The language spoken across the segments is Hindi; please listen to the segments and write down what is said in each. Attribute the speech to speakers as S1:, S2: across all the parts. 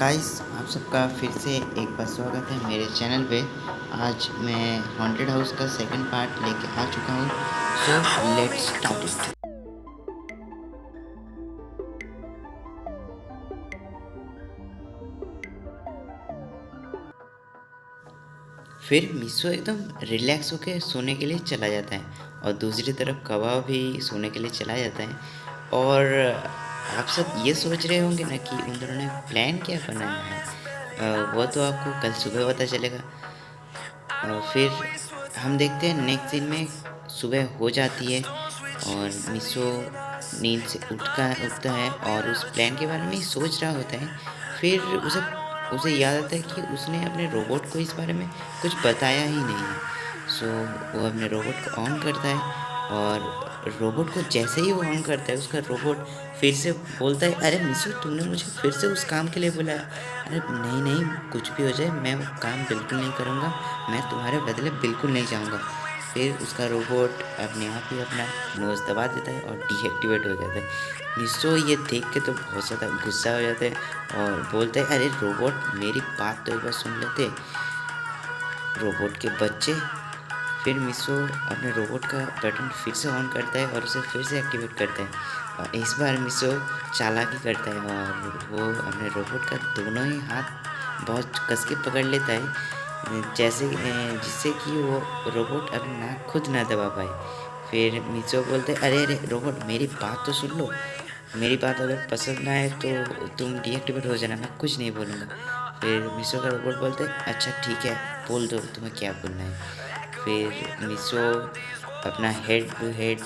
S1: गाइस, आप सबका फिर से एक बार स्वागत है मेरे चैनल पे। आज मैं हॉन्टेड हाउस का सेकंड पार्ट लेके आ चुका हूँ। So let's start it. फिर मिसो एकदम रिलैक्स होके सोने के लिए चला जाता है और दूसरी तरफ कबाब भी सोने के लिए चला जाता है। और आप सब ये सोच रहे होंगे ना कि उन दोनों ने प्लान क्या बनाया है। वो तो आपको कल सुबह पता चलेगा। फिर हम देखते हैं नेक्स्ट सीन में सुबह हो जाती है और मिसो नींद से उठता है और उस प्लान के बारे में ही सोच रहा होता है। फिर उसे उसे याद आता है कि उसने अपने रोबोट को इस बारे में कुछ बताया ही नहीं है। सो वो अपने रोबोट को ऑन करता है और रोबोट को जैसे ही वो ऑन करता है उसका रोबोट फिर से बोलता है, अरे मिसो, तुमने मुझे फिर से उस काम के लिए बुलाया। अरे नहीं नहीं, कुछ भी हो जाए मैं वो काम बिल्कुल नहीं करूँगा, मैं तुम्हारे बदले बिल्कुल नहीं जाऊँगा। फिर उसका रोबोट अपने आप ही अपना नोज़ दबा देता है और डीएक्टिवेट हो जाता है। मिसो ये देख के तो बहुत ज़्यादा गुस्सा हो जाता है और बोलता है, अरे रोबोट, मेरी बात तो एक बार सुन लेते, रोबोट के बच्चे। फिर मिसो अपने रोबोट का बटन फिर से ऑन करता है और उसे फिर से एक्टिवेट करता है। और इस बार मिसो चालाकी करता है और वो अपने रोबोट का दोनों ही हाथ बहुत कस के पकड़ लेता है, जिससे कि वो रोबोट अपनी नाक खुद ना दबा पाए। फिर मिसो बोलते हैं, अरे अरे रोबोट, मेरी बात तो सुन लो, मेरी बात अगर पसंद ना आए तो तुम डीएक्टिवेट हो जाना, मैं कुछ नहीं बोलूँगा। फिर मिसो का रोबोट बोलते हैं, अच्छा ठीक है, बोल दो तुम्हें क्या बोलना है। फिर मिसो अपना हेड टू हेड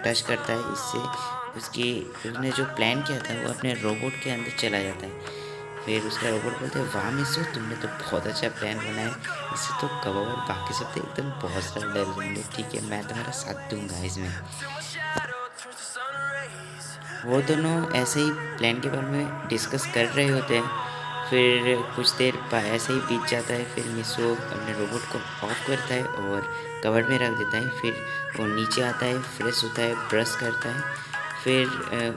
S1: टच करता है, इससे उसकी उसने जो प्लान किया था वो अपने रोबोट के अंदर चला जाता है। फिर उसका रोबोट बोलते हैं, वाह मिसो, तुमने तो बहुत अच्छा प्लान बनाया है, इससे तो कबाब और बाकी सब तो एकदम बहुत सारा डर जाएंगे। ठीक है, मैं तुम्हारा साथ दूंगा इसमें। वो दोनों ऐसे ही प्लान के बारे में डिस्कस कर रहे होते हैं। फिर कुछ देर ऐसे ही बीत जाता है। फिर मिसो अपने रोबोट को ऑफ करता है और कवर्ड में रख देता है। फिर वो नीचे आता है, फ्रेश होता है, ब्रश करता है। फिर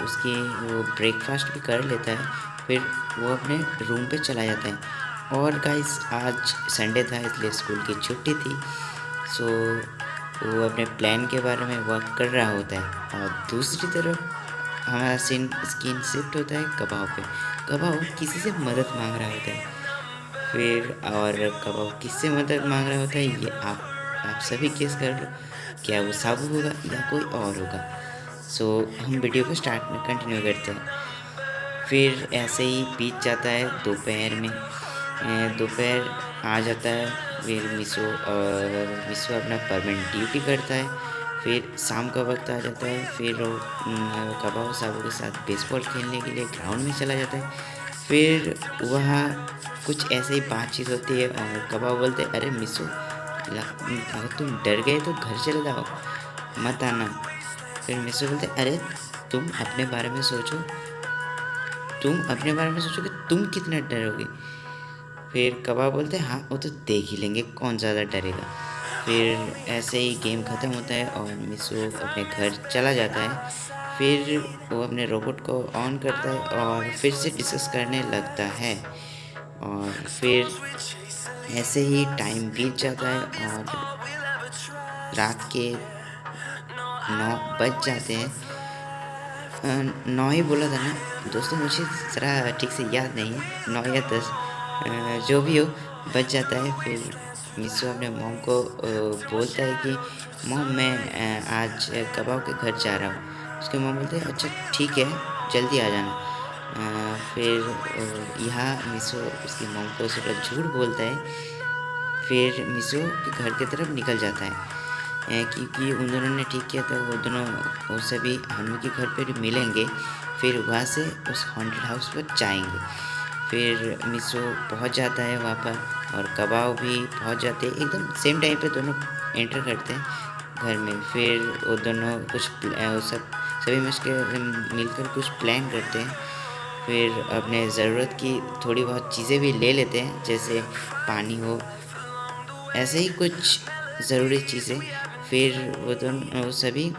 S1: उसकी वो ब्रेकफास्ट भी कर लेता है। फिर वो अपने रूम पे चला जाता है। और गाइस, आज संडे था इसलिए स्कूल की छुट्टी थी। सो वो अपने प्लान के बारे में वर्क कर रहा होता है और दूसरी तरफ हमारा स्किन शिफ्ट होता है कबाब पे। कबाब किसी से मदद मांग रहा होता है। फिर और कबाब किससे मदद मांग रहा होता है, ये आप सभी गेस कर लो। क्या वो साबू होगा या कोई और होगा। सो हम वीडियो को स्टार्ट में कंटिन्यू करते हैं। फिर ऐसे ही बीत जाता है दोपहर में। दोपहर आ जाता है। फिर मिसो अपना परमानेंट ड्यूटी करता है। फिर शाम का वक्त आ जाता है। फिर वो कबाब साबू के साथ बेसबॉल खेलने के लिए ग्राउंड में चला जाता है। फिर वहाँ कुछ ऐसे ही बातचीत होती है और कबाब बोलते हैं, अरे मिसो, अगर तुम डर गए तो घर चले जाओ, मत आना। फिर मिसो बोलते हैं, अरे तुम अपने बारे में सोचो कि तुम कितना डरोगे। फिर कबाब बोलते हैं, हाँ वो तो देख ही लेंगे कौन ज़्यादा डरेगा। फिर ऐसे ही गेम ख़त्म होता है और मिसो अपने घर चला जाता है। फिर वो अपने रोबोट को ऑन करता है और फिर से डिस्कस करने लगता है। और फिर ऐसे ही टाइम बीत जाता है और रात के 9 बज जाते हैं। 9 ही बोला था ना दोस्तों, मुझे ज़रा ठीक से याद नहीं है, 9 या 10, जो भी हो, बच जाता है। फिर मिसो अपने मॉम को बोलता है कि मॉम, मैं आज कबाब के घर जा रहा हूँ। उसके मॉम बोलते हैं, अच्छा ठीक है, जल्दी आ जाना। फिर यहाँ मिसो उसकी मॉम को थोड़ा झूठ बोलता है। फिर मिसो के घर की तरफ निकल जाता है, क्योंकि उन दोनों ने ठीक किया था, वो सभी हनु के घर पर मिलेंगे। फिर वहाँ से उस हॉन्टेड हाउस पर जाएंगे। फिर मिसो पहुँच जाता है वहाँ पर और कबाब भी पहुँच जाते हैं। एकदम सेम टाइम पे दोनों एंटर करते हैं घर में। फिर वो दोनों सभी मिलकर कुछ प्लान करते हैं। फिर अपने ज़रूरत की थोड़ी बहुत चीज़ें भी ले लेते हैं, जैसे पानी हो, ऐसे ही कुछ ज़रूरी चीज़ें। फिर वो सभी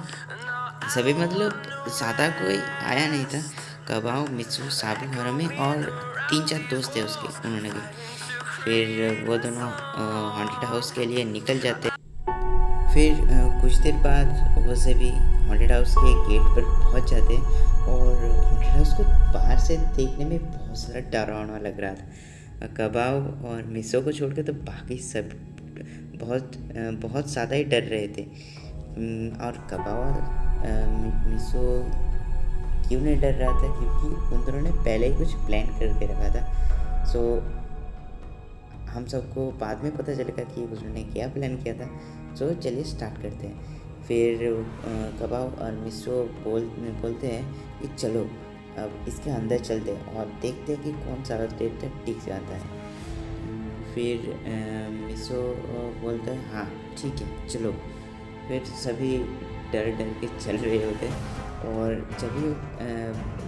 S1: सभी मतलब ज़्यादा कोई आया नहीं था। कबाब, मिसो, साबू, हरमे और 3-4 दोस्त थे उसके, उन्होंने भी। फिर वो दोनों हॉन्टेड हाउस के लिए निकल जाते हैं। फिर कुछ देर बाद वो सभी हॉन्टेड हाउस के गेट पर पहुंच जाते हैं और हॉन्टेड हाउस को बाहर से देखने में बहुत ज़्यादा डरावना लग रहा था। कबाब और मिसो को छोड़कर तो बाकी सब बहुत ज़्यादा ही डर रहे थे। और कबाब और मिसो क्यों नहीं डर रहा था, क्योंकि उन दोनों ने पहले ही कुछ प्लान करके रखा था। सो हम सबको बाद में पता चलेगा कि उन्होंने क्या प्लान किया था। सो चलिए स्टार्ट करते हैं। फिर कबाब और मिसो बोलते हैं कि चलो अब इसके अंदर चलते हैं और देखते हैं कि कौन सा देर तक टिक जाता है। फिर मिसो बोलता है हाँ ठीक है चलो। फिर सभी डर डर के चल रहे होते हैं और जब भी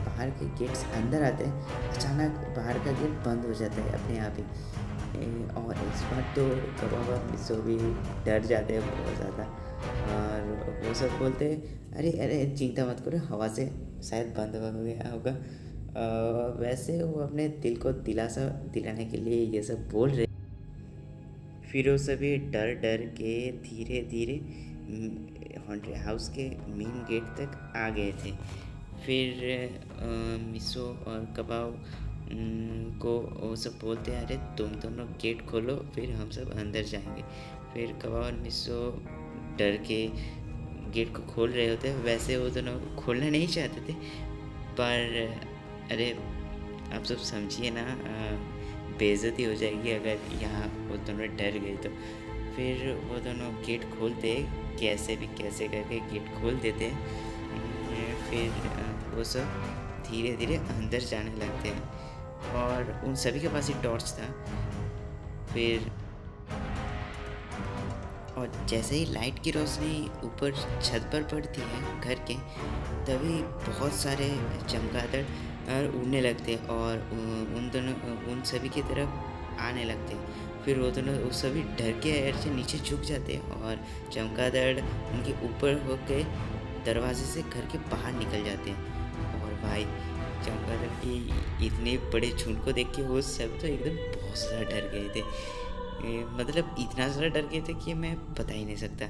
S1: बाहर के गेट्स अंदर आते हैं, अचानक बाहर का गेट बंद हो जाता है अपने आप ही। और इस बार तो कबाब और मिसो भी डर जाते हैं बहुत ज़्यादा। और वो सब बोलते हैं अरे अरे चिंता मत करो, हवा से शायद बंद हो गया होगा। वैसे वो अपने दिल को दिलासा दिलाने के लिए ये सब बोल रहे। फिर वो सभी डर डर के धीरे धीरे हॉन्टेड हाउस के मेन गेट तक आ गए थे। फिर मिसो और कबाब को वो सब बोलते हैं अरे तुम दोनों गेट खोलो, फिर हम सब अंदर जाएंगे। फिर कबाब और मिसो डर के गेट को खोल रहे होते हैं। वैसे वो दोनों खोलना नहीं चाहते थे, पर अरे आप सब समझिए ना, बेइज्जती हो जाएगी अगर यहाँ वो दोनों डर गए तो। फिर वो दोनों गेट खोलते, कैसे भी कैसे करके गेट खोल देते। फिर वो सब धीरे धीरे अंदर जाने लगते हैं और उन सभी के पास ही टॉर्च था। फिर और जैसे ही लाइट की रोशनी ऊपर छत पर पड़ती है घर के, तभी बहुत सारे चमगादड़ उड़ने लगते और उन सभी की तरफ आने लगते। फिर वो दोनों वो सभी डर के ऐसे नीचे झुक जाते और चमगादड़ उनके ऊपर होके दरवाजे से घर के बाहर निकल जाते हैं। और भाई चमगादड़ की इतने बड़े झुंड को देख के वो सब तो एकदम बहुत ज़्यादा डर गए थे। मतलब इतना ज़्यादा डर गए थे कि मैं बता ही नहीं सकता।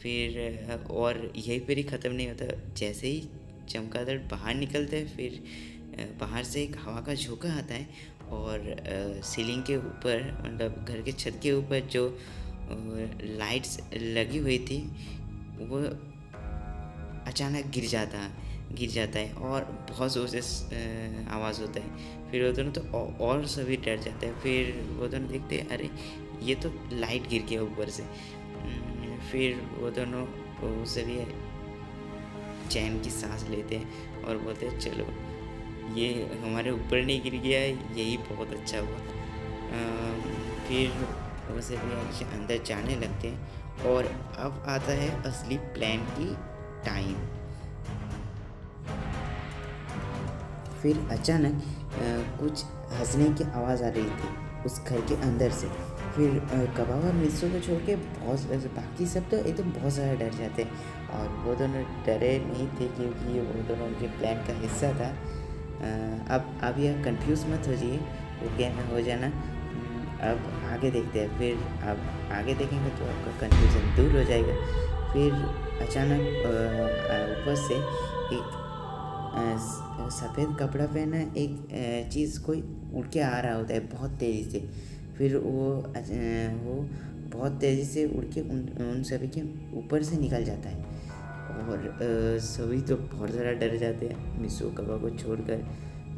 S1: फिर और यहीं पर ही ख़त्म नहीं होता। जैसे ही चमगादड़ बाहर निकलते हैं, फिर बाहर से एक हवा का झोंका आता है और सीलिंग के ऊपर, मतलब घर के छत के ऊपर जो लाइट्स लगी हुई थी वो अचानक गिर जाता है और बहुत ज़ोर से आवाज़ होता है। फिर वो दोनों तो और सभी डर जाते हैं। फिर वो दोनों देखते हैं अरे ये तो लाइट गिर गया ऊपर से। फिर वो दोनों सभी चैन की सांस लेते हैं और बोलते हैं चलो ये हमारे ऊपर नहीं गिर गया है, यही बहुत अच्छा हुआ। फिर वो सभी अंदर जाने लगते हैं और अब आता है असली प्लान की टाइम। फिर अचानक कुछ हंसने की आवाज़ आ रही थी उस घर के अंदर से। फिर कबाब और मिसो को छोड़ के बाकी सब तो एकदम बहुत ज़्यादा डर जाते हैं और वो दोनों डरे नहीं थे क्योंकि वो दोनों उनके प्लान का हिस्सा था। अब यह कंफ्यूज मत हो जाइए, वो क्या हो जाना। अब आगे देखते हैं। फिर अब आगे देखेंगे तो आपका कंफ्यूजन दूर हो जाएगा। फिर अचानक ऊपर से एक सफ़ेद कपड़ा पहना एक चीज़ कोई उड़ के आ रहा होता है बहुत तेज़ी से। फिर वो बहुत तेज़ी से उड़ के उन सभी के ऊपर से निकल जाता है और सभी तो बहुत ज़्यादा डर जाते हैं मिसो कबाब को छोड़कर।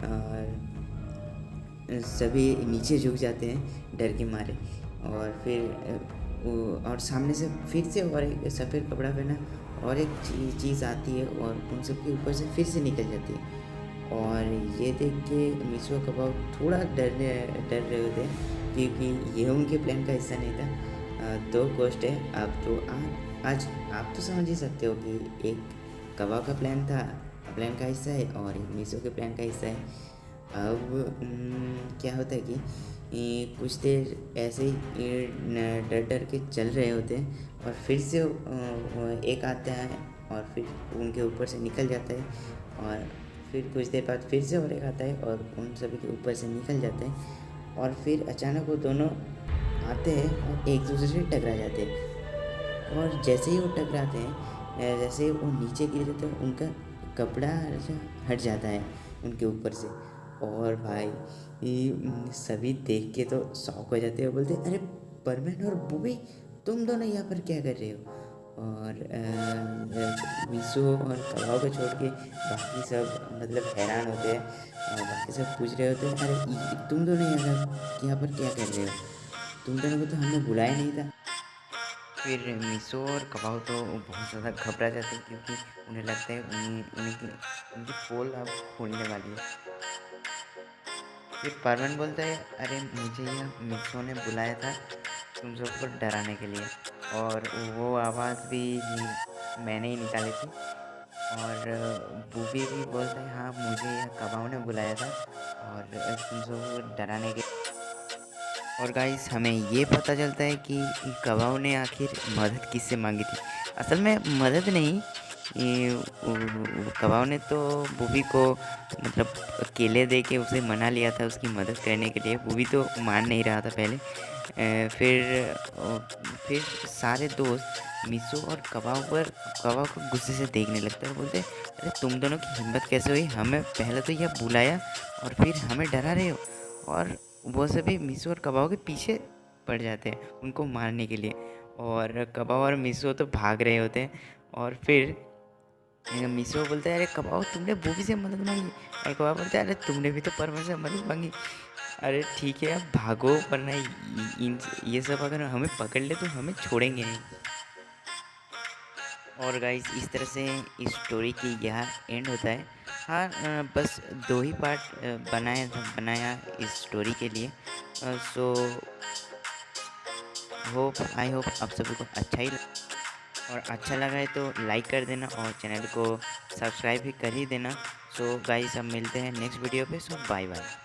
S1: और सभी नीचे झुक जाते हैं डर के मारे। और फिर और सामने से फिर से और एक सफ़ेद कपड़ा पहना और एक चीज़ आती है और उन सब के ऊपर से फिर से निकल जाती है। और ये देख के मिसो कबाब थोड़ा डर रहे होते हैं क्योंकि ये उनके प्लान का हिस्सा नहीं था। दो गोश्त है। अब तो आज आप तो समझ ही सकते हो कि एक कबाब का प्लान का हिस्सा है और एक मिसो के प्लान का हिस्सा है। अब क्या होता है कि कुछ देर ऐसे ही डर डर के चल रहे होते हैं और फिर से एक आता है और फिर उनके ऊपर से निकल जाता है और फिर कुछ देर बाद फिर से और एक आता है और उन सभी के ऊपर से निकल जाते हैं और फिर अचानक वो दोनों आते हैं और एक दूसरे से टकरा जाते हैं। और जैसे ही वो टकराते हैं जैसे ही वो नीचे गिर जाते हैं उनका कपड़ा ऐसा हट जाता है उनके ऊपर से। और भाई सभी देख के तो शॉक हो जाते हैं, बोलते अरे परवीन और बूबी तुम दोनों यहाँ पर क्या कर रहे हो। और मीशो और कबाब को छोड़ के बाकी सब मतलब हैरान होते हैं और बाकी सब पूछ रहे होते हैं अरे तुम दोनों यहाँ पर क्या कर रहे हो, तुम दोनों को तो हमने बुलाया नहीं था। फिर मीशो और कबाब तो बहुत ज़्यादा घबरा जाते हैं क्योंकि उन्हें लगता है उनकी उनकी पोल अब खुलने वाली है। फिर परवीन बोलता है अरे मुझे यह मीशो ने बुलाया था तुम सबको डराने के लिए, और वो आवाज़ भी मैंने ही निकाली थी। और बूबी भी बोलता है हाँ मुझे यह कबाब ने बुलाया था और तुम सबको डराने के। और गाइस हमें ये पता चलता है कि कबाब ने आखिर मदद किससे मांगी थी। असल में मदद नहीं, कबाब ने तो बूबी को मतलब केले दे के उसे मना लिया था उसकी मदद करने के लिए। बूबी तो मान नहीं रहा था पहले। फिर सारे दोस्त मीशो और कबाब को गुस्से से देखने लगते हैं और बोलते हैं अरे तुम दोनों की हिम्मत कैसे हुई, हमें पहले तो यह बुलाया और फिर हमें डरा रहे हो। और वो सभी मीशो और कबाब के पीछे पड़ जाते हैं उनको मारने के लिए। और कबाब और मीशो तो भाग रहे होते हैं। और फिर मीशो बोलता है अरे कबाब तुमने बूबी से मदद मांगी, और कबाब बोलता है अरे तुमने भी तो परवीन से मदद मांगी। अरे ठीक है अब भागो, वरना ये सब अगर हमें पकड़ ले तो हमें छोड़ेंगे नहीं। और गाइस इस तरह से इस स्टोरी की यह एंड होता है। हाँ बस 2 ही पार्ट बनाया इस स्टोरी के लिए। सो आई होप आप सभी को अच्छा ही और अच्छा लगा है तो लाइक कर देना और चैनल को सब्सक्राइब भी कर ही देना। सो गाइस अब मिलते हैं नेक्स्ट वीडियो पे। सो बाय बाय।